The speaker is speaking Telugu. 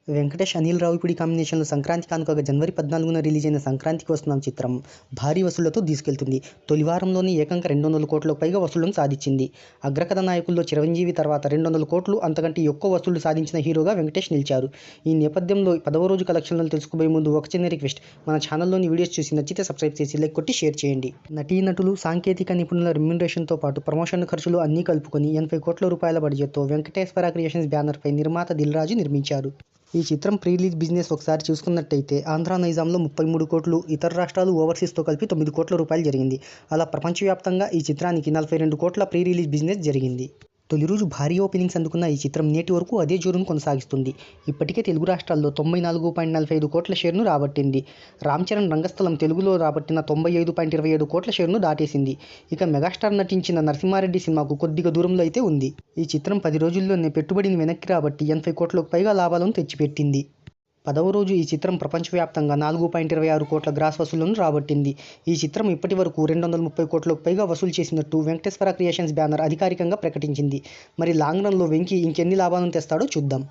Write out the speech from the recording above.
వెంకటేష్, అనిల్ రావిపూడి కాంబినేషన్లో సంక్రాంతి కానుకగా జనవరి 14న రిలీజ్ అయిన సంక్రాంతికి వస్తున్నాం చిత్రం భారీ వసూళ్లతో దూసుకెళ్తుంది. తొలి వారంలోనే ఏకంగా 200 కోట్లకు పైగా వసూళ్లను సాధించింది. అగ్రకథ నాయకుల్లో చిరంజీవి తర్వాత 200 కోట్లు అంతకంటే ఎక్కువ వసూళ్లు సాధించిన హీరోగా వెంకటేష్ నిలిచారు. ఈ నేపథ్యంలో 10వ రోజు కలెక్షన్లను తెలుసుకోబోయే ముందు ఒక చిన్న రిక్వెస్ట్, మన ఛానల్లోని వీడియోస్ చూసి నచ్చితే సబ్స్క్రైబ్ చేసి లైక్ కొట్టి షేర్ చేయండి. నటీనటులు, సాంకేతిక నిపుణుల రెమ్యునరేషన్తో పాటు ప్రమోషన్ ఖర్చులు అన్నీ కలుపుకొని 80 కోట్ల రూపాయల బడ్జెట్తో వెంకటేశ్వర క్రియేషన్స్ బ్యానర్పై నిర్మాత దిల్ రాజు నిర్మించారు. ఈ చిత్రం ప్రీ రిలీజ్ బిజినెస్ ఒకసారి చూసుకున్నట్టయితే ఆంధ్ర, నైజాంలో 33 కోట్లు, ఇతర రాష్ట్రాలు, ఓవర్సీస్తో కలిపి 9 కోట్ల రూపాయలు జరిగింది. అలా ప్రపంచవ్యాప్తంగా ఈ చిత్రానికి 42 కోట్ల ప్రీ రిలీజ్ బిజినెస్ జరిగింది. తొలి రోజు భారీ ఓపెనింగ్స్ అందుకున్న ఈ చిత్రం నేటి వరకు అదే జోరును కొనసాగిస్తుంది. ఇప్పటికే తెలుగు రాష్ట్రాల్లో 94.45 కోట్ల షేర్ను రాబట్టింది. రామ్ చరణ్ రంగస్థలం తెలుగులో రాబట్టిన 95.27 కోట్ల షేర్ను దాటేసింది. ఇక మెగాస్టార్ నటించిన నరసింహారెడ్డి సినిమాకు కొద్దిగా దూరంలో అయితే ఉంది. ఈ చిత్రం 10 రోజుల్లోనే పెట్టుబడిని వెనక్కి రాబట్టి 80 కోట్లకు పైగా లాభాలను తెచ్చిపెట్టింది. 10వ రోజు ఈ చిత్రం ప్రపంచవ్యాప్తంగా 4.26 కోట్ల గ్రాస్ వసూళ్లను రాబట్టింది. ఈ చిత్రం ఇప్పటి వరకు 230 కోట్లకు పైగా వసూలు చేసినట్టు వెంకటేశ్వర క్రియేషన్స్ బ్యానర్ అధికారికంగా ప్రకటించింది. మరి లాంగ్ రన్లో వెంకీ ఇంకెన్ని లాభాలను తెస్తాడో చూద్దాం.